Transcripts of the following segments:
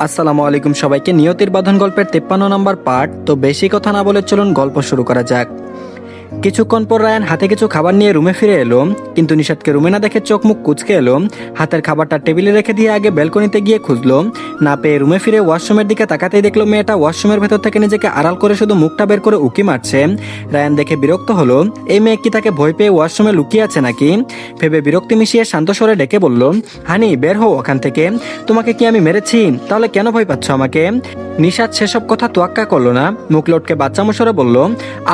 আসসালামু আলাইকুম সবাইকে। নিয়তির বাঁধন গল্পের 53 নম্বর পার্ট। তো বেশি কথা না বলে চলুন গল্প শুরু করা যাক। কিছুক্ষণ পর রায়ান হাতে কিছু খাবার নিয়ে রুমে ফিরে এলো, কিন্তু নিশাদকে রুমে না দেখে চোখ মুখ কুঁচকে এলো। হাতের খাবারটা টেবিলে রেখে দিয়ে আগে ব্যালকনিতে গিয়ে খুঁজলো, না পেয়ে রুমে ফিরে ওয়াশরুমের দিকে তাকাতেই দেখলো মেয়েটা ওয়াশরুমের ভেতর থেকে নিজেকে আড়াল করে শুধু মুখটা বের করে উকি মারছে। রায়ান দেখে বিরক্ত হলো, এই মেয়ে কি তাকে ভয় পেয়ে ওয়াশরুমে লুকিয়ে আছে নাকি ভেবে বিরক্তি মিশিয়ে শান্ত স্বরে ডেকে বলল, হানি বের হও ওখান থেকে, তোমাকে কি আমি মেরেছি? তাহলে কেন ভয় পাচ্ছ আমাকে? নিশাদ সেসব কথা তোয়াক্কা করলো না, মুখ লটকে বাচ্চামো স্বরে বলল,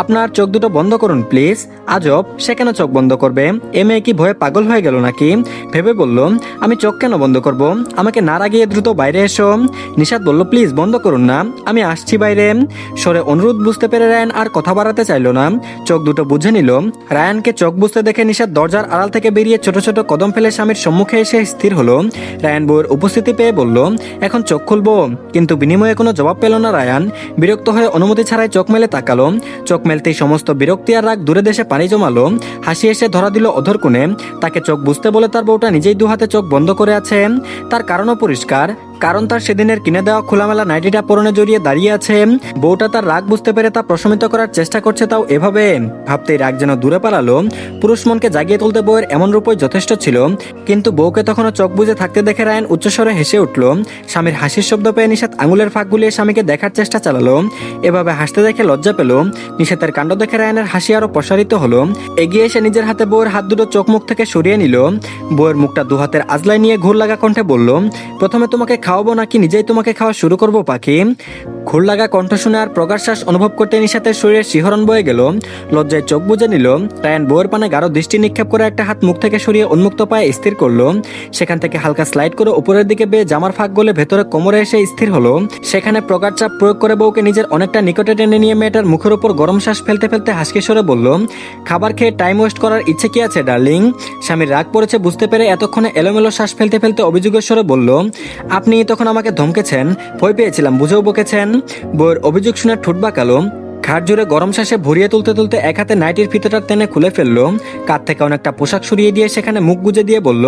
আপনার চোখ দুটো বন্ধ করুন প্লিজ। আজব, সে কেন চোখ বন্ধ করবে? এ মেয়ে কি ভয়ে পাগল হয়ে গেল নাকি ভেবে বলল, আমি চোখ কেন বন্ধ করব? আমাকে না রাগিয়ে দ্রুত বাইরে এসো। নিশাদ বলল, প্লিজ বন্ধ করুন না, আমি আসছি বাইরে। স্বরে অনুরোধ বুঝতে পেরে রায়ান আর কথা বাড়াতে চাইলো না, চোখ দুটো বুঝে নিল। রায়ানকে চোখ বুঝতে দেখে নিশাদ দরজার আড়াল থেকে বেরিয়ে ছোট ছোট কদম ফেলে স্বামীর সম্মুখে এসে স্থির হলো। রায়ান বউয়ের উপস্থিতি পেয়ে বলল, এখন চোখ খুলবো? কিন্তু বিনিময়ে কোনো জবাব পেল না রায়ান। বিরক্ত হয়ে অনুমতি ছাড়াই চোখ মেলে তাকালো। চোখ মেলতেই সমস্ত বিরক্তি আর রাগ দূরে দেশে পানি জমালো। হাসি এসে ধরা দিল অধর কোণে। তাকে চোখ বুঝতে বলে তার বউটা নিজেই দুহাতে চোখ বন্ধ করে আছে। তার কারণও পরিষ্কার, কারণ তার সেদিনের কিনে দেওয়া খোলামেলা নাইটিটা পরনে জড়িয়ে দাঁড়িয়ে আছে। বউটা তার রাগ বুঝতে পেরে তা প্রশমিত করার চেষ্টা করছে, তাও এভাবে। ভাবতেই রাগ যেন দূরে পালালো। পুরুষ মনকে জাগিয়ে তুলতে বউয়ের এমন রূপই যথেষ্ট ছিল, কিন্তু বউকে তখনও চোখ বুঝে থাকতে দেখে রায়ান উচ্চস্বরে হেসে উঠল। স্বামীর হাসির শব্দ পেয়ে নিশাত আঙুলের ফাঁক গুলিয়ে স্বামীকে দেখার চেষ্টা চালালো। এভাবে হাসতে দেখে লজ্জা পেল। নিশাতের কাণ্ড দেখে রায়ানের হাসি আরো প্রসারিত হলো। এগিয়ে এসে নিজের হাতে বউয়ের হাত দুটো চোখ মুখ থেকে সরিয়ে নিল। বউয়ের মুখটা দুহাতের আজলায় নিয়ে ঘুর লাগা কণ্ঠে বলল, প্রথমে তোমাকে খাওয়াবো নাকি নিজেই তোমাকে খাওয়া শুরু করবো পাখি? ঘুর লাগা কণ্ঠ শুনে আর প্রগাশ্বাস অনুভব করতে নিশাতের শরীরে শিহরণ বয়ে গেল। লজ্জায় চোখ বুজে নিল। রায়ান বউয়ের পানে গাঢ় দৃষ্টি নিক্ষেপ করে একটা হাত মুখ থেকে সরিয়ে উন্মুক্ত পায়ে স্থির করলো। সেখান থেকে হালকা স্লাইড করে উপরের দিকে বেয়ে জামার ফাঁক গলে ভেতরে কোমরে এসে স্থির হলো। সেখানে প্রগাঢ় চাপ প্রয়োগ করে বউকে নিজের অনেকটা নিকটে টেনে নিয়ে মেয়েটার মুখের উপর গরম শ্বাস ফেলতে ফেলতে হাসকি সরে বলল, খাবার খেয়ে টাইম ওয়েস্ট করার ইচ্ছে কি আছে ডার্লিং? স্বামীর রাগ পড়েছে বুঝতে পেরে এতক্ষণে এলোমেলো শ্বাস ফেলতে ফেলতে অভিযোগের স্বরে বলল, আপনি তখন আমাকে ধমকেছেন, ভয় পেয়েছিলাম বুঝেও বকেছেন। বউয়ের অভিযোগ শুনে ঠোঁট বাঁকালো। ঘাট জুড়ে গরম শ্বাসে ভরিয়ে তুলতে তুলতে এক হাতে নাইটির ফিতাটা টেনে খুলে ফেললো। কাঁধ থেকে অনেকটা পোশাক সরিয়ে দিয়ে সেখানে মুখ গুজে দিয়ে বলল,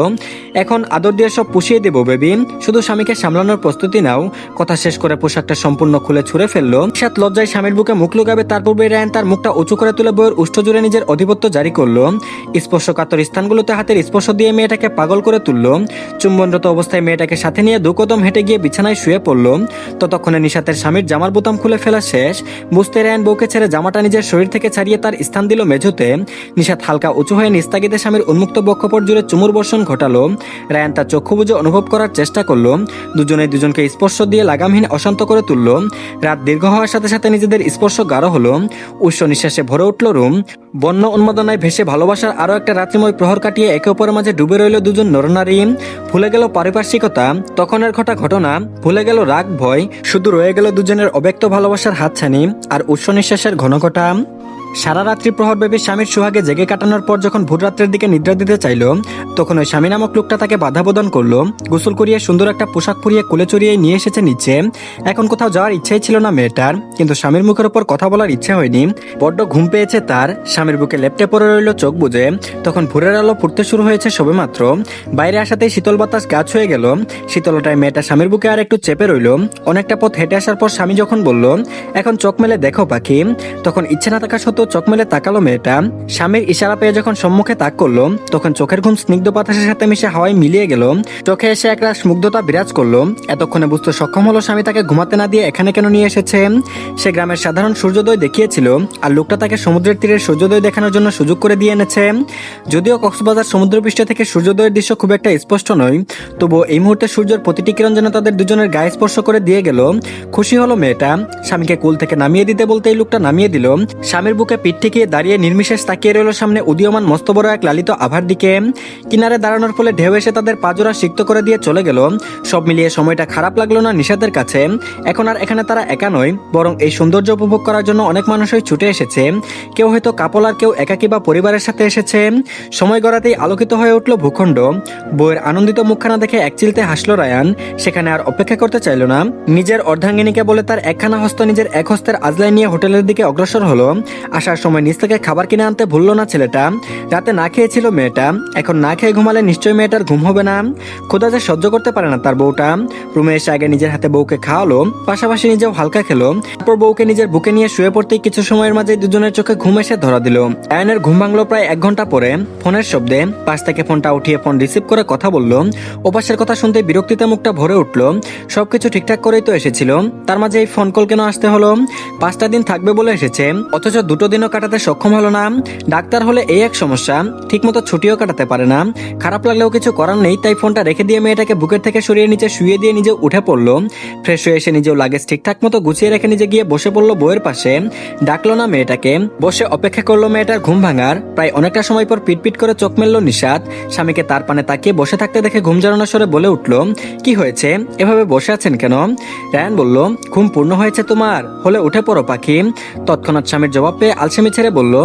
এখন আদর দিয়ে সব পুষিয়ে দেবো বেবি, শুধু স্বামীকে সামলানোর প্রস্তুতি নাও। কথা শেষ করে পোশাকটা সম্পূর্ণ খুলে ছুঁড়ে ফেললো। সাত লজ্জায় স্বামীর বুকে মুখ লুকাবে তার পূর্বে রায়ান তার মুখটা উঁচু করে তুলে বউয়ের উষ্ঠ জুড়ে নিজের আধিপত্য জারি করলো। স্পর্শকাতর স্থানগুলোতে হাতের স্পর্শ দিয়ে মেয়েটাকে পাগল করে তুললো। চুম্বনরত অবস্থায় মেয়েটাকে সাথে নিয়ে দু কদম হেঁটে গিয়ে বিছানায় শুয়ে পড়লো। ততক্ষণে নিশাতের স্বামীর জামার বোতাম খুলে ফেলা শেষ। বুঝতে রায়ান বউকে ছেড়ে জামাটা নিজের শরীর থেকে ছাড়িয়ে তার স্থান দিল মেঝোতে। নিশাত হালকা উঁচু হয়ে নিস্তাগিতে স্বামীর উন্মুক্ত বক্ষপট জুড়ে চুমুর বর্ষণ ঘটালো। রায়ান তার চক্ষু বুঝে অনুভব করার চেষ্টা করলো। দুজনে দুজনকে স্পর্শ দিয়ে লাগামহীন অশান্ত করে তুলল। রাত দীর্ঘ হওয়ার সাথে সাথে নিজেদের স্পর্শ গাঢ় হলো। উচ্চ নিঃশ্বাসে ভরে উঠল রুম। বন্য উন্মাদনায় ভেসে ভালোবাসার আরো একটা রাত্রিময় প্রহর কাটিয়ে একে অপরের মাঝে ডুবে রইল দুজন নরনারী। ভুলে গেল পারিপার্শ্বিকতা, তখনের ঘটা ঘটনা, ভুলে গেল রাগ ভয়, শুধু রয়ে গেল দুজনের অব্যক্ত ভালোবাসার হাতছানি আর উচ্চ নিঃশ্বাসের ঘনঘটা। সারা রাত্রি প্রহর ব্যাপী স্বামীর সোহাগে জেগে কাটানোর পর যখন ভোর রাত্রের দিকে নিদ্রা দিতে চাইল, তখন ওই স্বামী নামক লোকটা তাকে বাধা প্রদান করলো। গোসল করিয়ে সুন্দর একটা পোশাক পরিয়ে কোলে চড়িয়ে নিয়ে এসেছে নিচে। এখন কোথাও যাওয়ার ইচ্ছেই ছিল না মেয়েটার, কিন্তু স্বামীর মুখের উপর কথা বলার ইচ্ছে হয়নি। বড্ড ঘুম পেয়েছে তার। স্বামীর বুকে লেপটে পড়ে রইল চোখ বুজে। তখন ভোরের আলো ফুটতে শুরু হয়েছে সবেমাত্র। বাইরে আসাতেই শীতল বাতাস গা ছুঁয়ে গেল। শীতলটায় মেয়েটা স্বামীর বুকে আর একটু চেপে রইল। অনেকটা পথ হেঁটে আসার পর স্বামী যখন বলল, এখন চোখ মেলে দেখো পাখি, তখন ইচ্ছে না থাকা সত্ত্বেও চোখ মেলে তাকালো মেয়েটা। স্বামীর ইশারা পেয়ে যখন সম্মুখে তাক করলো, তখন চোখের ঘুম স্নিগ্ধ বাতাসের সাথে মিশে হাওয়ায় মিলিয়ে গেল। চোখে এসে একটা মুগ্ধতা বিরাজ করলো। এতক্ষণে বুঝতে সক্ষম হলো স্বামী তাকে ঘুমাতে না দিয়ে এখানে কেন নিয়ে এসেছে। সে গ্রামের সাধারণ সূর্যোদয় দেখিয়েছিল, আর লোকটা তাকে সমুদ্রের তীরের সূর্যোদয় দেখানোর জন্য সুযোগ করে দিয়ে এনেছে। যদিও কক্সবাজার সমুদ্রপৃষ্ঠ থেকে সূর্যোদয়ের দৃশ্য খুব একটা স্পষ্ট নয়, তবুও এই মুহূর্তে সূর্যের প্রতিটি কিরণ যেন তাদের দুজনের গায়ে স্পর্শ করে দিয়ে গেল। খুশি হলো মেয়েটা। স্বামীকে কুল থেকে নামিয়ে দিতে বলতে এই লোকটা নামিয়ে দিল। স্বামীর বুকে পিঠ ঠেকিয়ে দাঁড়িয়ে নির্বিশেষ তাকিয়ে রইল সামনে উদীয়মান মস্ত বড় এক লালিত আভার দিকে। কিনারে দাঁড়ানোর ফলে ঢেউ এসে তাদের পাজোড়া সিক্ত করে দিয়ে চলে গেল। সব মিলিয়ে সময়টা খারাপ লাগলো না নিশাতের কাছে। এখন আর এখানে তারা একা নয়, বরং এই সৌন্দর্য উপভোগ করার জন্য অনেক মানুষই ছুটে এসেছে। কেউ হয়তো কাপল আর কেউ একাকী বা পরিবারের সাথে এসেছে। সময় গড়াতেই আলোকিত হয়ে উঠল ভূখণ্ড। বউয়ের আনন্দিত মুখখানা দেখে একচিলতে হাসলো রায়ান। সেখানে আর অপেক্ষা করতে চাইল না। নিজের অর্ধাঙ্গিনীকে বলে তার একখানা হস্ত নিজের এক হস্তের আজলায় নিয়ে হোটেলের দিকে অগ্রসর হলো। আসার সময় নিচ থেকে খাবার কিনে আনতে ভুললো না ছেলেটা। রাতে না খেয়েছিল মেয়েটা, এখন না খেয়ে ঘুমালে নিশ্চয়ই মেয়েটার ঘুম হবে না। ক্ষুধা যে সহ্য করতে পারে না তার বউটা। রুমে এসে আগে নিজের হাতে বউকে খাওয়ালো, পাশাপাশি নিজেও হালকা খেলো। তারপর বউকে নিজের বুকে নিয়ে শুয়ে পড়তেই কিছু সময়ের মাঝে দুজনের চোখে ঘুম এসে ধরা দিল। রায়ানের ঘুম ভাঙলো প্রায় 1 ঘন্টা পরে ফোনের শব্দে। পাশ থেকে ফোনটা উঠিয়ে ফোন রিসিভ করে কথা বলল। ওপাশের কথা শুনতে বিরক্তিতে মুখটা ভরে উঠলো। সবকিছু ঠিকঠাক করেই তো এসেছিল, তার মাঝে এই ফোন কল কেন আসতে হলো? 5টা দিন থাকবে বলে এসেছে, অথচ 2টো দিনও কাটাতে সক্ষম হলো না। ডাক্তার হলে এই এক সমস্যা, ঠিকমতো ছুটিও কাটাতে পারে না। খারাপ লাগলেও কিছু করার নেই, তাই ফোনটা রেখে দিয়ে মেয়েটাকে বুকের থেকে সরিয়ে নিচে শুয়ে দিয়ে নিজে উঠে পড়লো। ফ্রেশ হয়ে এসে নিজেও লাগেজ ঠিকঠাক মতো গুছিয়ে রেখে নিজে গিয়ে বসে পড়লো বউয়ের পাশে। ডাকলো না মেয়েটাকে, বসে অপেক্ষা করলো মেয়েটার ঘুম ভাঙার। প্রায় অনেকটা সময় পর পিটপিট করে চোখ মেললো নিশাত। স্বামীকে তার পানে তাকিয়ে বসে থাকতে দেখে ঘুম জড়ানো স্বরে বলে উঠলো, কি হয়েছে, এভাবে বসে আছেন কেন? রায়ান বলল, ঘুম পূর্ণ হয়েছে তোমার, হলে উঠে পড়ো পাখি। তৎক্ষণাৎ স্বামীর জবাব পেয়ে আলসেমি ছেড়ে বলল,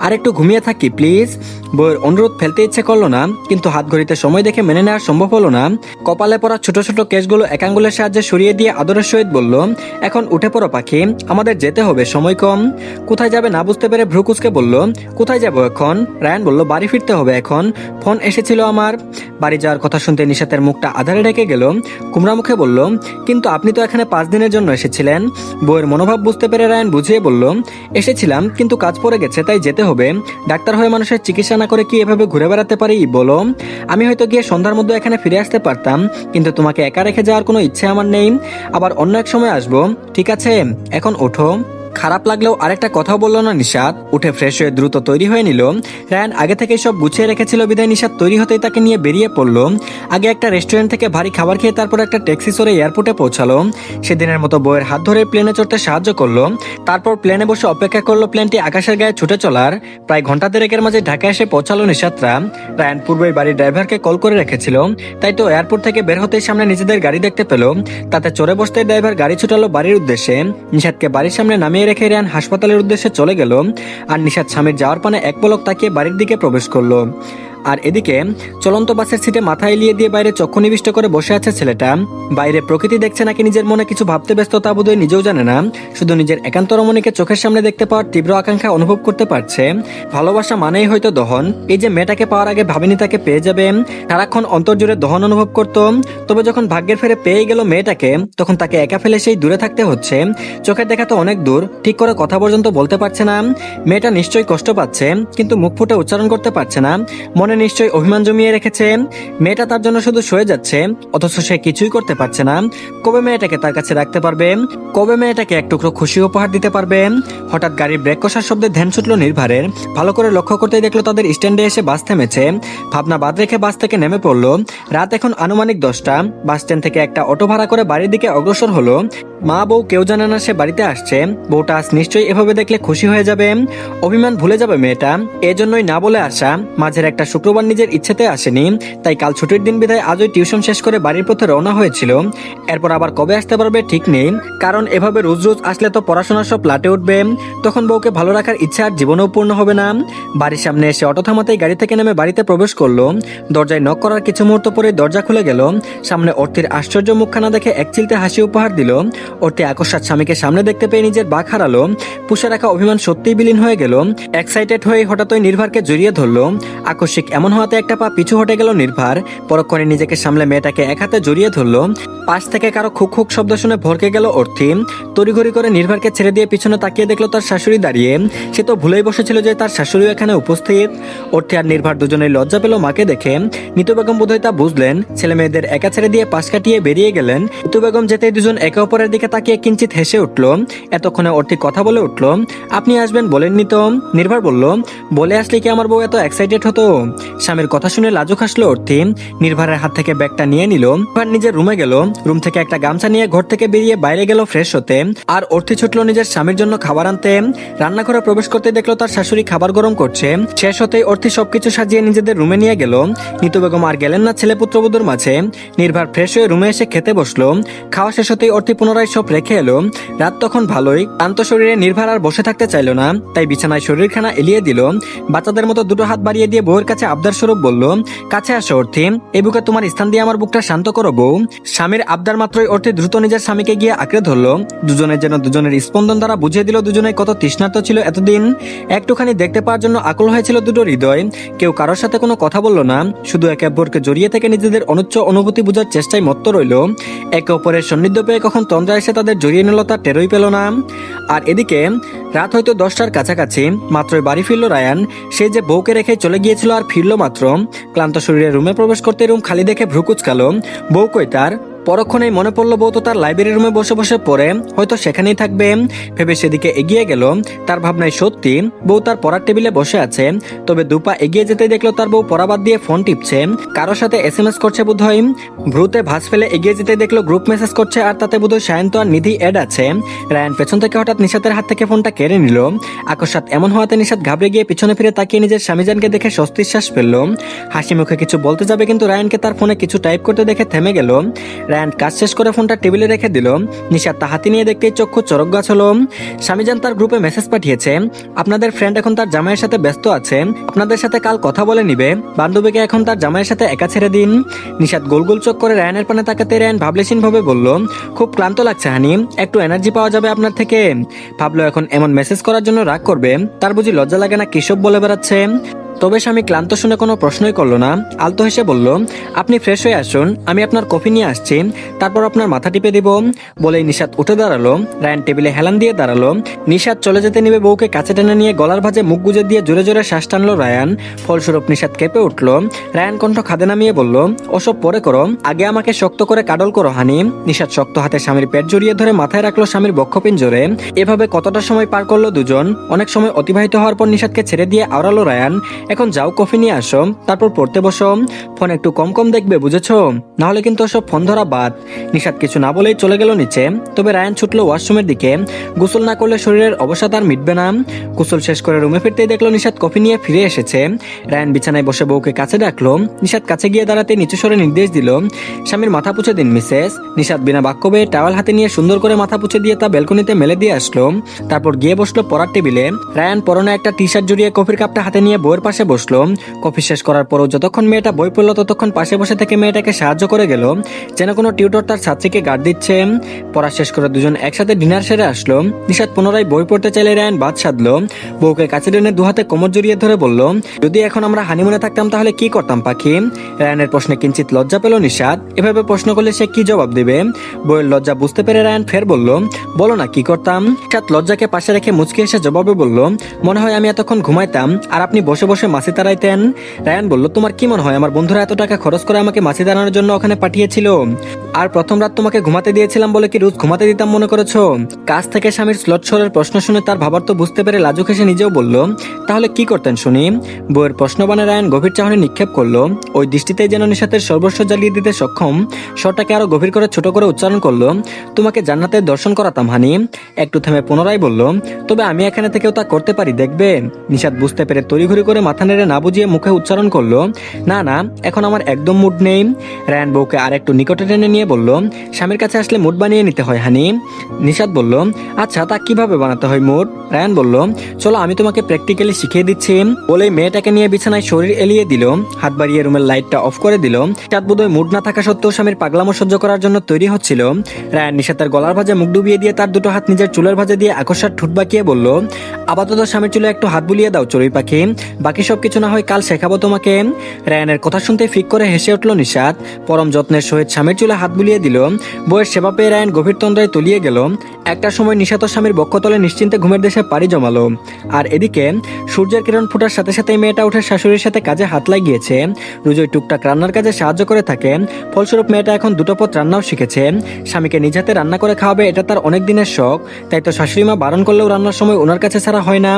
আর একটু ঘুমিয়ে থাকি প্লিজ। বউয়ের অনুরোধ ফেলতে ইচ্ছে করলো না, কিন্তু হাত ঘড়িতে সময় দেখে মেনে নেওয়া সম্ভব হলো না। কপালে পড়া ছোট ছোট কেশগুলো এক আঙ্গুলের সাহায্যে সরিয়ে দিয়ে আদরের সহিত বলল, এখন উঠে পড়ো পাখি, আমাদের যেতে হবে, সময় কম। কোথায় যাবে না বুঝতে পেরে ভ্রুকুচকে বলল, কোথায় যাব এখন? রায়ান বলল, বাড়ি ফিরতে হবে এখন, ফোন এসেছিল আমার। বাড়ি যাওয়ার কথা শুনতে নিশাতের মুখটা আধারে ঢেকে গেল। কুমড়া মুখে বলল, কিন্তু আপনি তো এখানে 5 দিনের জন্য এসেছিলেন। বউয়ের মনোভাব বুঝতে পেরে রায়ান বুঝিয়ে বলল, এসেছিলাম কিন্তু কাজ পড়ে গেছে, তাই যেতে হবে। ডাক্তার হয়ে মানুষের চিকিৎসা না করে কি এভাবে ঘুরে বেড়াতে পারি বলো? আমি হয়তো গিয়ে সন্ধ্যার মধ্যে এখানে ফিরে আসতে পারতাম, কিন্তু তোমাকে একা রেখে যাওয়ার কোনো ইচ্ছে আমার নেই। আবার অন্য এক সময় আসবো, ঠিক আছে? এখন ওঠো। খারাপ লাগলেও আরেকটা কথাও বললো না নিশাত। উঠে ফ্রেশ হয়ে দ্রুত তৈরি হয়ে নিল। রায়ান আগে থেকে সব গুছিয়ে রেখেছিল বিদায় নিশাত তৈরি হতেই তাকে নিয়ে বেরিয়ে পড়লো। আগে একটা রেস্টুরেন্ট থেকে ভারী খাবার খেয়ে তারপর একটা ট্যাক্সি চড়ে এয়ারপোর্টে পৌঁছালো। সেদিনের মতো বউয়ের হাত ধরে প্লেনে চড়তে সাহায্য করলো। তারপর প্লেনে বসে অপেক্ষা করলো প্লেনটি আকাশের গায়ে ছুটে চলার। প্রায় ঘন্টা দেড়েকের মাঝে ঢাকায় এসে পৌঁছালো নিশাতরা। রায়ান পূর্বেই বাড়ির ড্রাইভারকে কল করে রেখেছিল, তাই তো এয়ারপোর্ট থেকে বের হতেই সামনে নিজেদের গাড়ি দেখতে পেল। তাতে চড়ে বসতে ড্রাইভার গাড়ি ছুটালো বাড়ির উদ্দেশ্যে। নিশাতকে বাড়ির সামনে নামিয়ে রেখে রায়ান হাসপাতালের উদ্দেশ্যে চলে গেল। আর নিশাত স্বামীর যাওয়ার পানে এক পলক তাকিয়ে বাড়ির দিকে প্রবেশ করলো। আর এদিকে চলন্ত বাসের সিটে মাথা এলিয়ে দিয়ে বাইরে চক্ষু নিবিষ্ট করে বসে আছে ছেলেটা। বাইরে প্রকৃতি দেখছে নাকি নিজের মনে কিছু ভাবতে ব্যস্ত তা বোধহয় নিজেও জানে না। শুধু নিজের একান্ত রমণীকে চোখের সামনে দেখতে পাওয়ার তীব্র আকাঙ্ক্ষা অনুভব করতে পারছে। ভালোবাসা মানেই হয়তো দহন। এই যে মেয়েটাকে পাওয়ার আগে ভাবিনি তাকে পেয়ে যাবে, সারাক্ষণ অন্তর জুড়ে দহন অনুভব করত। তবে যখন ভাগ্যের ফেরে পেয়ে গেল মেয়েটাকে, তখন তাকে একা ফেলে সেই দূরে থাকতে হচ্ছে। চোখের দেখা তো অনেক দূর, ঠিক করে কথা পর্যন্ত বলতে পারছে না। মেয়েটা নিশ্চয়ই কষ্ট পাচ্ছে, কিন্তু মুখ ফুটে উচ্চারণ করতে পারছে না। মনে নিশ্চয়ই অভিমান জমিয়ে রেখেছে। মেয়েটা তার জন্য শুধু সয়ে যাচ্ছে, অথচ সে কিছুই করতে পারছে না। কবে মেয়েটাকে তার কাছে রাখতে পারবে? কবে মেয়েটাকে এক টুকরো খুশি উপহার দিতে পারবে? হঠাৎ গাড়ির ব্রেক কষার শব্দে ধ্যান ছুটলো নির্ভারের। ভালো করে লক্ষ্য করতেই দেখলো তাদের স্ট্যান্ডে এসে বাস থেমেছে। ভাবনা বাদ রেখে বাস থেকে নেমে পড়লো। রাত এখন আনুমানিক 10টা। বাস স্ট্যান্ড থেকে একটা অটো ভাড়া করে বাড়ির দিকে অগ্রসর হলো। মা বউ কেউ জানে না সে বাড়িতে আসছে। বউটা আজ নিশ্চয়ই এভাবে দেখলে খুশি হয়ে যাবে, অভিমান ভুলে যাবে মেয়েটা। এজন্যই না বলে আসা। মাঝের একটা শুক্রবার নিজের ইচ্ছেতে আসেনি, তাই কাল ছুটির দিন বিধায় আজই টিউশন শেষ করে বাড়ির পথে রওনা হয়েছিল। এরপর আবার কবে আসতে পারবে ঠিক নেই, কারণ এভাবে রোজ রোজ আসলে তো পড়াশোনা সব লাটে উঠবে। তখন বউকে ভালো রাখার ইচ্ছা আর জীবনেও পূর্ণ হবে না। বাড়ির সামনে এসে অটো থামাতেই গাড়ি থেকে নেমে বাড়িতে প্রবেশ করলো। দরজায় নক করার কিছু মুহূর্ত পরে দরজা খুলে গেল। সামনে অর্থের আশ্চর্য মুখখানা দেখে এক চিলতে হাসি উপহার দিল। অর্থে আকস্মাৎ স্বামীকে সামনে দেখতে পেয়ে নিজের বাক হারালো। পুষে রাখা অভিমান সত্যিই বিলীন হয়ে গেল। এক্সাইটেড হয়ে হঠাৎই নির্ভারকে জড়িয়ে ধরলো। আকস্মিক এমন হওয়াতে একটা পা পিছু হটে গেল নির্ভার। পরক্ষণে নিজেকে সামলে মেয়েটাকে এক হাতে জড়িয়ে ধরলো। পাশ থেকে কারো খুক খুক শব্দ শুনে ভরকে গেল অর্থি। তড়িঘড়ি করে নির্ভারকে ছেড়ে দিয়ে পিছনে তাকিয়ে দেখলো তার শাশুড়ি দাঁড়িয়ে। সে তো ভুলেই বসেছিল যে তার শাশুড়িও এখানে উপস্থিত। অর্থি আর নির্ভার দুজনেই লজ্জা পেল মাকে দেখে। নিতু বেগম বোধহয় তা বুঝলেন, ছেলে মেয়েদের একা ছেড়ে দিয়ে পাশ কাটিয়ে বেরিয়ে গেলেন। নিতু বেগম যেতেই দুজন একে অপরের দিকে তাকিয়ে কিঞ্চিত হেসে উঠল। এতক্ষণে অর্থি কথা বলে উঠল, আপনি আসবেন বলেননি তো? নির্ভার বলল, বলে আসলে কি আমার বউ এত এক্সাইটেড হতো? স্বামীর কথা শুনে লাজুক হাসলো অর্থি। নির্ভারের হাত থেকে ব্যাগটা নিয়ে নিল। নির্ভার নিজের রুমে গেল। রুম থেকে একটা গামছা নিয়ে ঘর থেকে বেরিয়ে বাইরে গেল ফ্রেশ হতে। আর অর্থি ছুটলো নিজের স্বামীর জন্য খাবার আনতে। রান্নাঘরে প্রবেশ করতে দেখলো তার শাশুড়ি খাবার গরম করছে। শেষ হতেই অর্থি সবকিছু সাজিয়ে নিজেদের রুমে নিয়ে গেল। নিতু বেগম আর গেলেন না ছেলে পুত্রবধূর মাঝে। নির্ভার ফ্রেশ হয়ে রুমে এসে খেতে বসলো। খাওয়া শেষ হতেই অর্থি পুনরায় সব রেখে এলো। রাত তখন ভালোই, ক্লান্ত শরীরে নির্ভার আর বসে থাকতে চাইলো না, তাই বিছানায় শরীরখানা এলিয়ে দিল। বাচ্চাদের মতো দুটো হাত বাড়িয়ে দিয়ে বউয়ের কাছে আবদার স্বরূপ বলল, কাছে আসো অর্থী, এই বুকে তোমার স্থান দিয়ে আমার বুকটা শান্ত করো বউ। স্বামীর আবদার মাত্রই অর্থী দ্রুত নিজের স্বামীকে গিয়ে আঁকড়ে ধরলো। দুজনের যেন দুজনের স্পন্দন দ্বারা বুঝিয়ে দিল দুজনে কত তৃষ্ণার্ত ছিল এতদিন। একটুখানি দেখতে পাওয়ার জন্য আকুল হয়েছিল দুটো হৃদয়। কেউ কারোর সাথে কোনো কথা বলল না, শুধু একে অপরকে জড়িয়ে থেকে নিজেদের অনুচ্চ অনুভূতি বোঝার চেষ্টায় মত্ত রইল। একে অপরের সান্নিধ্য পেয়ে কখন তন্দ্রা এসে তাদের জড়িয়ে নিল তার টেরই পেল না। আর এদিকে রাত হয়তো 10টার কাছাকাছি, মাত্রই বাড়ি ফিরল রায়ান। সে যে বউকে রেখে চলে গিয়েছিল আর ফিরল মাত্র। ক্লান্ত শরীরে রুমে প্রবেশ করতে রুম খালি দেখে ভ্রু কুচকালো। বউ কই তার? পরক্ষণেই মনে পড়লো বউ তো তার লাইব্রেরি রুমে বসে বসে পড়ে, হয়তো সেখানেই থাকবে। ভেবে সেদিকে এগিয়ে গেল। তার ভাবনায় সত্যি বউ তার পড়ার টেবিলে বসে আছে। তবে দুপা এগিয়ে যেতে দেখলো তার বউ পড়া বাদ দিয়ে ফোন টিপছে, কারোর সাথে SMS করছে বোধহয়। ভ্রুতে ভাঁজ ফেলে এগিয়ে যেতে দেখলো গ্রুপ মেসেজ করছে, আর তাতে বোধহয় সায়ন্ত আর নিধি অ্যাড আছে। রায়ান পেছন থেকে হঠাৎ নিশাতের হাত থেকে ফোনটা কেড়ে নিল। আকস্মাত এমন হওয়াতে নিশাত ঘাবড়ে গিয়ে পিছনে ফিরে তাকিয়ে নিজের স্বামীজানকে দেখে স্বস্তির শ্বাস ফেলল। হাসি মুখে কিছু বলতে যাবে, কিন্তু রায়ানকে তার ফোনে কিছু টাইপ করতে দেখে থেমে গেল। রায়ান কাজ শেষ করে ফোনটা টেবিলে রেখে দিল। নিশাত তা হাতে নিয়ে দেখতেই চক্ষু চরক গাছ হলো। স্বামীজান তার গ্রুপে মেসেজ পাঠিয়েছে, আপনাদের ফ্রেন্ড এখন তার জামাইয়ের সাথে ব্যস্ত আছে, আপনাদের সাথে কাল কথা বলে নিবে, বান্ধবীকে এখন তার জামাইয়ের সাথে একা ছেড়ে দিন। নিশাত গোল গোল চোখ করে রায়ানের পানে তাকাতে রায়ান ভাবলেশীন ভাবে বলল, খুব ক্লান্ত লাগছে হানি, একটু এনার্জি পাওয়া যাবে আপনার থেকে। ভাবলো এখন এমন মেসেজ করার জন্য রাগ করবে, তার বুঝি লজ্জা লাগে না কিসব বলে বেড়াচ্ছে। তবে স্বামী ক্লান্ত শুনে কোনো প্রশ্নই করলো না, আলতো হেসে বলল, আপনি ফ্রেশ হয়ে আসুন, আমি আপনার কফি নিয়ে আসছি, তারপর আপনার মাথা টিপে দিব। বলেই নিশাত উঠে দাঁড়ালো। রায়ান টেবিলে হেলান দিয়ে দাঁড়ালো। নিশাত চলে যেতে নিবে বউকে কাছে টেনে নিয়ে গলার ভাঁজে মুখ গুজে দিয়ে জোরে জোরে শ্বাস টানলো রায়ান। ফলস্বরূপ নিশাত কেঁপে উঠল। রায়ান কণ্ঠ খাদে নামিয়ে বলল, ওসব পরে করো, আগে আমাকে শক্ত করে কাডল করো হানি। নিশাত শক্ত হাতে স্বামীর পেট জড়িয়ে ধরে মাথায় রাখলো স্বামীর বক্ষপিঞ্জরে। এভাবে কতটা সময় পার করলো দুজন। অনেক সময় অতিবাহিত হওয়ার পর নিশাতকে ছেড়ে দিয়ে আওড়ালো রায়ান, এখন যাও কফি নিয়ে আসো, তারপর পড়তে বসো, ফোন একটু কম কম দেখবে বুঝেছো, নাহলে কিন্তু সব ফোন ধরা বাদ। নিশাত কিছু না বলেই চলে গেল নিচে। তবে রায়ান ছুটলো ওয়াশরুমের দিকে। গোসল না করলে শরীরের অবসাদ আর মিটবে না। গোসল শেষ করে রুমে ফিরতেই দেখলো নিশাত কফি নিয়ে ফিরে এসেছে। রায়ান বিছানায় বসে বউকে কাছে ডাকলো। নিশাত কাছে গিয়ে দাঁড়াতে নিচু স্বরে নির্দেশ দিল, স্বামীর মাথা পুছে দিন মিসেস। নিশাত বিনা বাক্য বেয়ে টাওয়াল হাতে নিয়ে সুন্দর করে মাথা পুছে দিয়ে তা ব্যালকনিতে মেলে দিয়ে আসলো। তারপর গিয়ে বসলো পড়ার টেবিলে। রায়ান পরনে একটা টি শার্ট জড়িয়ে কফির কাপটা হাতে নিয়ে বউয়ের পাশে বসলো। কফি শেষ করার পরও যতক্ষণ মেয়েটা বই পড়লো ততক্ষণ পাশে বসে থেকে মেয়েটাকে সাহায্য করে গেল, যেন কোনো টিউটর তার ছাত্রীকে গার্ড দিচ্ছে। পড়া শেষ করে দুজন একসাথে ডিনার সেরে আসলো। নিশাত পুনরায় বই পড়তে চাইলে রায়ান বাদ সাধলো। বউকে কাছে টেনে দুহাতে কোমর জড়িয়ে ধরে বলল, যদি এখন আমরা হানিমুনে থাকতাম তাহলে কি করতাম পাখি? রায়ানের প্রশ্নে কিঞ্চিত লজ্জা পেল নিশাত। এভাবে প্রশ্ন করলে সে কি জবাব দেবে? বইয়ের লজ্জা বুঝতে পেরে রায়ান ফের বলল, বলো না কি করতাম। নিশাত লজ্জাকে পাশে রেখে মুচকি এসে জবাবে বলল, মনে হয় আমি এতক্ষণ ঘুমাইতাম আর আপনি বসে বসে মাছি তাড়াইতেন। রায়ান বলল, তোমার কি মনে হয় আমার বন্ধুরা এত টাকা খরচ করে আমাকে মাছি দাঁড়ানোর জন্য ওখানে পাঠিয়েছিল? আর প্রথম রাত তোমাকে ঘুমাতে দিয়েছিলাম বলে কি রোজ ঘুমাতে দিতাম মনে করেছো? কাছ থেকে স্বামীর স্লট স্বরের প্রশ্ন শুনে তার ভাবার তো বুঝতে পেরে লাজুক হেসে নিজেও বলল, তাহলে কি করতেন শুনি? বউয়ের প্রশ্ন বানে রায়ান গভীর চাহনি নিক্ষেপ করলো। ওই দৃষ্টিতেই যেন নিশাতের সর্বস্ব জ্বালিয়ে দিতে সক্ষম। স্বরটাকে আরো গভীর করে ছোট করে উচ্চারণ করলো, তোমাকে জান্নাতের দর্শন করাতাম হানি। একটু থেমে পুনরায় বলল, তবে আমি এখানে থেকেও তা করতে পারি দেখবে। নিশাত বুঝতে পেরে তড়িঘড়ি করে মাথা নেড়ে না বুঝিয়ে মুখে উচ্চারণ করলো, না না এখন আমার একদম মুড নেই। রায়ান বউকে আর একটু নিকটে টেনে নিয়ে বলল, স্বামীর কাছে আসলে মুড বানিয়ে নিতে হয় হানি। নিশাত বলল, আচ্ছা তা কিভাবে বানাতে হয় মুড? রায়ান বলল, চলো আমি তোমাকে প্র্যাকটিক্যালি শিখিয়ে দিচ্ছি। বলেই মেয়েটাকে নিয়ে বিছানায় শরীর এলিয়ে দিল, হাত বাড়িয়ে রুমের লাইটটা অফ করে দিল। নিশাত বোধহয় মুড না থাকা সত্ত্বেও স্বামীর পাগলামো সহ্য করার জন্য তৈরি হচ্ছিল। রায়ান নিশাতের গলার ভাঁজে মুখ ডুবিয়ে দিয়ে তার দুটো হাত নিজের চুলের ভাঁজে দিয়ে আকস্মাত ঠোঁট বাঁকিয়ে বলল, আপাতত স্বামীর চুলে একটু হাত বুলিয়ে দাও চড়ুই পাখি, বাকি সবকিছু না হয় কাল শেখাবো তোমাকে। রায়ানের কথা শুনতে ফিক করে হেসে উঠল নিশাত। পরম যত্নের সহিত স্বামীর চুলে হাত বুলিয়ে দিল। বউয়ের সেবা পেয়ে রায়ান গভীর তন্দ্রায় তলিয়ে গেল। একটা সময় নিশাত স্বামীর বক্ষতলে নিশ্চিন্তে ঘুমের দেশে পাড়ি জমালো। আর এদিকে সূর্যের কিরণ ফোটার সাথে সাথে মেয়েটা উঠে শাশুড়ির সাথে কাজে হাত লাগিয়েছে। রোজই টুকটাক রান্নার কাজে সাহায্য করে থাকে। ফলস্বরূপ মেয়েটা এখন দুটো পথ রান্নাও শিখেছে। স্বামীকে নিজ হাতে রান্না করে খাওয়াবে এটা তার অনেক দিনের শখ। তাই তো শাশুড়ি মা বারণ করলেও রান্নার সময় ওনার কাছে ছাড়া হয় না।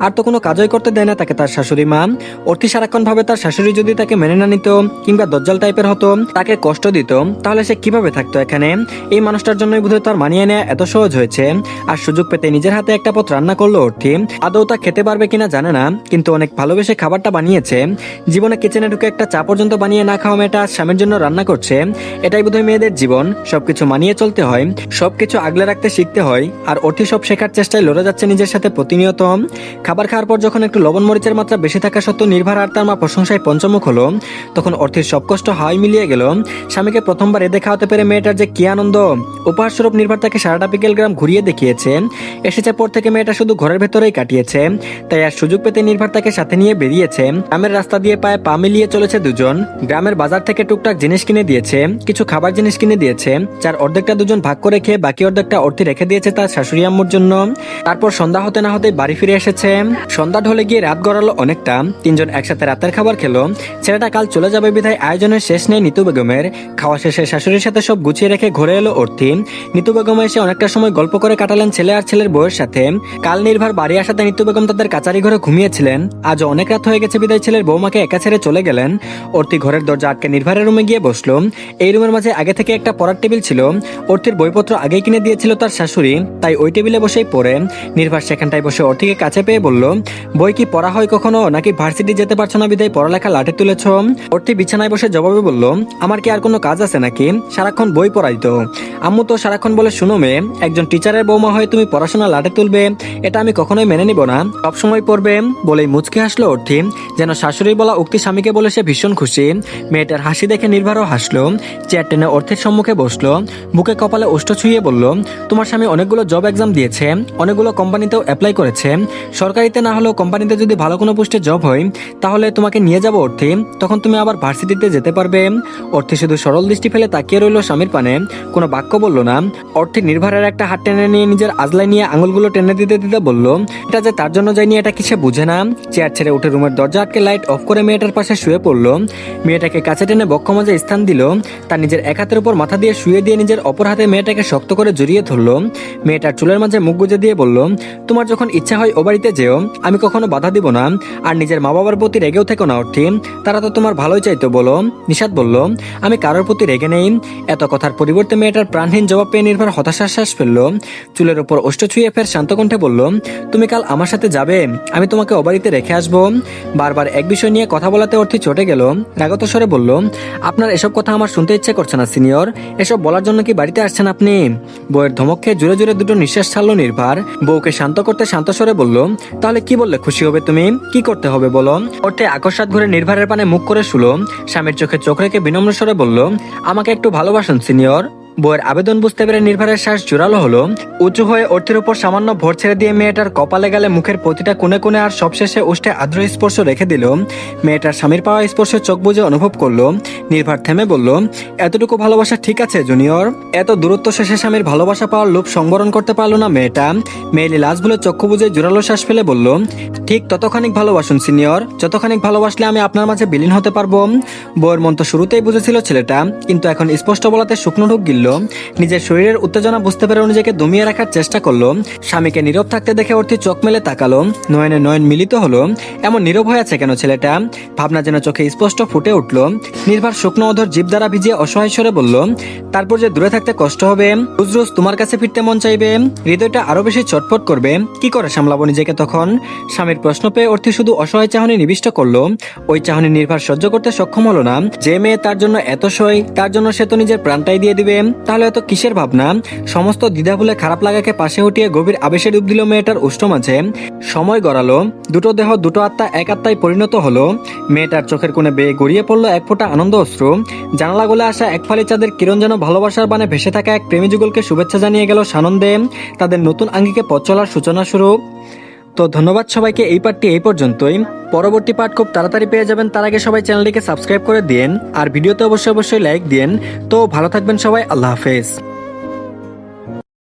আর তো কোনো কাজই করতে দেয় না তাকে তার শাশুড়ি মা। অর্থি সারাক্ষণ ভাবে তার শাশুড়ি যদি তাকে মেনে না নিত কিংবা দজ্জাল টাইপের হতো, তাকে কষ্ট দিত, তাহলে সে কিভাবে থাকতো এখানে। এই মানুষটার জন্যই বোধহয় তার মানিয়ে নেওয়া এত সহজ হয়েছে। আর সুযোগ পেতে নিজের হাতে একটা পথ রান্না করলো অর্থি। আদৌ তা খেতে পারবে কিনা জানে না, কিন্তু অনেক ভালোবেসে খাবারটা বানিয়েছে। জীবনে কিচেনে ঢুকে একটা চা পর্যন্ত বানিয়ে না খাওয়া মেয়েটা স্বামীর জন্য রান্না করছে। এটাই বোধহয় মেয়েদের জীবন, সবকিছু মানিয়ে চলতে হয়, সবকিছু আগলে রাখতে শিখতে হয়। আর অর্থি সব শেখার চেষ্টায় লড়ে যাচ্ছে নিজের সাথে প্রতিনিয়ত। খাবার খাওয়ার পর যখন একটু লবণ মরিচের মাত্রা বেশি থাকা সত্ত্বেও নির্ভর আর তার মা প্রশংসায় পঞ্চমুখ হলো, তখন অর্থির সব কষ্ট হাওয়াই মিলিয়ে গেল। স্বামীকে প্রথমবার এদের খাওয়াতে পেরে মেয়েটার যে কি আনন্দ। উপহার স্বরূপ নির্ভর তাকে সারাটা বিকেল গ্রাম ঘুরিয়ে দেখিয়েছে। এসেছে পর থেকে মেয়েটা শুধু ঘরের ভেতরেই কাটিয়েছে। তাই আর সুযোগ পেতে নির্ভর তাকে সাথে নিয়ে বেরিয়েছে। গ্রামের রাস্তা দিয়ে পায়ে পা মিলিয়ে চলেছে দুজন। গ্রামের বাজার থেকে টুকটাক জিনিস কিনে দিয়েছে, কিছু খাবার জিনিস কিনে দিয়েছে, যার অর্ধেকটা দুজন ভাগ করে খেয়ে বাকি অর্ধেকটা অর্থি রেখে দিয়েছে তার শাশুড়ি আম্মুর জন্য। তারপর সন্ধ্যা হতে না হতে বাড়ি ফিরে এসেছে। সন্ধ্যা ঢলে গিয়ে রাত গড়ালো অনেকটা। তিনজন একসাথে রাতের খাবার খেলো। ছেলেটা কাল চলে যাবে বিধায় আয়োজনের শেষ নেই নিতু বেগমের। খাওয়া শেষে শাশুড়ির সাথে সব গুছিয়ে রেখে ঘরে এলো অর্থি। নিতু বেগম এসে অনেকটা সময় গল্প করে কাটালেন ছেলে আর ছেলের বউয়ের সাথে। কাল নির্ভর বাড়ি আসাতে নিতু বেগম তাদের কাচারি ঘরে ঘুমিয়েছিলেন। আজ অনেক রাত হয়ে গেছে বিদায় ছেলের বৌমাকে একা ছেড়ে চলে গেলেন। অর্থি ঘরের দরজা আটকে নির্ভরের রুমে গিয়ে বসলো। এই রুমের মাঝে আগে থেকে একটা পড়ার টেবিল ছিল। অর্থির বইপত্র আগেই কিনে দিয়েছিল তার শাশুড়ি, তাই ওই টেবিলে বসেই পড়ে। নির্ভর সেখানটায় বসে অর্থিকে কাছে পেয়ে বলল, বই কি পড়া হয় কখনো, নাকি ভার্সিটি যেতে পারছো না বিদায় পড়ালেখা লাটে তুলেছ? অর্থি বিছানায় বসে জবাবে বলল, আমার কি আর কোনো কাজ আছে নাকি, সারাক্ষণ বই পড়াই তো। আম্মু তো সারাক্ষণ বলে, শুনো মেয়ে, একজন টিচারের বৌমা হয়ে তুমি পড়াশোনা লাটে তুলবে, এটা আমি কখনোই মেনে নিব না, সবসময় পড়বে। বলেই মুচকে হাসলো অর্থি, যেন শাশুড়ি বলা উক্তি স্বামীকে বলে সে ভীষণ খুশি। মেয়েটার হাসি দেখে নির্ভরও হাসলো। চেয়ার টেনে অর্থের সম্মুখে বসলো। বুকে কপালে ওষ্ঠ ছুঁয়ে বলল, তোমার স্বামী অনেকগুলো জব এক্সাম দিয়েছে, অনেকগুলো কোম্পানিতেও অ্যাপ্লাই করেছে। সরকারিতে না হলেও কোম্পানিতে যদি ভালো কোনো পোস্টে জব হয় তাহলে তোমাকে নিয়ে যাবো অর্থি, তখন তুমি আবার ভার্সিটিতে যেতে পারবে। অর্থি শুধু সরল দৃষ্টি ফেলে তাকিয়ে রইল স্বামীর পানে, কোনো বাক্য বলল না। অর্থি নির্ভরের একটা হাত টেনে নিয়ে নিজের আজলাই নিয়ে আঙুলগুলো টেনে দিতে দিতে বলল, এটা যে তার জন্য যায়নি এটা কি সে বুঝে না। চেয়ার ছেড়ে উঠে রুমের দরজা আটকে লাইট অফ করে মেয়েটার পাশে শুয়ে পড়লো। মেয়েটাকে কাছে টেনে বক্ষ মাঝে স্থান দিল। তার নিজের এক হাতের উপর মাথা দিয়ে শুয়ে দিয়ে নিজের অপর হাতে মেয়েটাকে শক্ত করে জড়িয়ে ধরলো। মেয়েটার চুলের মাঝে মুখ গুজে দিয়ে বলল, তোমার যখন ইচ্ছা হয় ও বাড়িতে যেও, আমি কখনো বাধা দিব না। আর নিজের মা বাবার প্রতি রেগেও থেকো না অর্থি, তারা তো তোমার ভালোই চাইতো বলো। নিশাত বলল, আমি কারোর প্রতি রেগে নেই। এত কথার পরিবর্তে মেয়েটার প্রাণহীন জবাব পেয়ে নির্ভর হতাশার শ্বাস ফেললো। চুলের উপর ওষ্ঠ ছুঁয়ে ফের শান্ত কণ্ঠে বলল, তুমি কাল আমার সাথে যাবে, আমি তোমাকে ও বাড়িতে রেখে আসবো। বারবার এক বিষয় নিয়ে কথা বলাতে অর্থি চটে গেল। রাগত স্বরে বলল, আপনার এসব কথা আমার শুনতে ইচ্ছে করছে না সিনিয়র, এসব বলার জন্য কি বাড়িতে আসছেন আপনি? বউয়ের ধমক খেয়ে জোরে জোরে দুটো নিঃশ্বাস ছাড়লো নির্ভর। বউকে শান্ত করতে শান্ত স্বরে বলল, তাহলে কি বললে খুশি হবে তুমি, কি করতে হবে বলো? অর্থে আকস্মাৎ ঘুরে নির্ভরের পানে মুখ করে শুলো। স্বামীর চোখে চোখ রেখে বিনম্র স্বরে বলল, আমাকে একটু ভালোবাসুন সিনিয়র। বউয়ের আবেদন বুঝতে পেরে নির্ভরের শ্বাস জোরালো হলো। উঁচু হয়ে অর্থের উপর সামান্য ভর ছেড়ে দিয়ে মেয়েটার কপালে গেলে মুখের প্রতিটা কোণে কোণে আর সবশেষে উষ্ঠে আদ্র স্পর্শ রেখে দিল। মেয়েটার স্বামীর পাওয়া স্পর্শ চোখ বুজে অনুভব করলো। নির্ভর থেমে বলল, এতটুকু ভালোবাসা ঠিক আছে জুনিয়র? এত দূরত্ব শেষে স্বামীর ভালোবাসা পাওয়ার লোভ সংবরণ করতে পারলো না মেয়েটা। মেয়েলি লাশ ভুলে চক্ষু বুঝে জোরালো শ্বাস ফেলে বলল, ঠিক ততখানিক ভালোবাসুন সিনিয়র, যতখানিক ভালোবাসলে আমি আপনার মাঝে বিলীন হতে পারবো। বউয়ের মন তো শুরুতেই বুঝেছিল ছেলেটা, কিন্তু এখন স্পষ্ট বলাতে শুকনো ঢুক গিলল। নিজের শরীরের উত্তেজনা বুঝতে পেরে নিজেকে দমিয়ে রাখার চেষ্টা করলো। স্বামীকে নীরব থাকতে দেখে অর্থি চোখ মেলে তাকালো। নয়নে নয়ন মিলিত হলো। এমন নীরব হয়ে আছে কেন ছেলেটা? ভাবনা যেন চোখে স্পষ্ট ফুটে উঠলো। নির্ভর শুকনো অধর জীব দ্বারা ভিজিয়ে অসহায় স্বরে বলল, তারপর যে দূরে থাকতে কষ্ট হবে, রোজ রোজ তোমার কাছে ফিরতে মন চাইবে, হৃদয়টা আরো বেশি ছটফট করবে, কি করে সামলাবো নিজেকে তখন? স্বামীর প্রশ্ন পেয়ে অর্থি শুধু অসহায় চাহনি নিবিষ্ট করলো। ওই চাহনি নির্ভর সহ্য করতে সক্ষম হলো না। যে মেয়ে তার জন্য এত সই, তার জন্য সে তো নিজের প্রাণটাই দিয়ে দিবে, তাহলে এত কিসের ভাবনা? সমস্ত দ্বিধা ভুলে খারাপ লাগাকে পাশে হটিয়ে গভীর আবেশে ডুব দিল মেয়েটার উষ্ঠ মাঝে। সময় গড়ালো। দুটো দেহ দুটো আত্মা এক আত্মায় পরিণত হলো। মেয়েটার চোখের কোণে বেয়ে গড়িয়ে পড়লো এক ফোঁটা আনন্দ অশ্রু। জানালা গলে আসা এক ফালি চাঁদের কিরণ যেন ভালোবাসার বানে ভেসে থাকা এক প্রেমী যুগলকে শুভেচ্ছা জানিয়ে গেল সানন্দে। তাদের নতুন আঙ্গিকে পথ চলার সূচনা শুরু। তো ধন্যবাদ সবাইকে, এই পার্টটি এই পর্যন্তই। পরবর্তী পার্ট খুব তাড়াতাড়ি পেয়ে যাবেন, তার আগে সবাই চ্যানেলটিকে সাবস্ক্রাইব করে দিন আর ভিডিওতে অবশ্যই লাইক দিন। তো ভালো থাকবেন সবাই, আল্লাহ হাফেজ।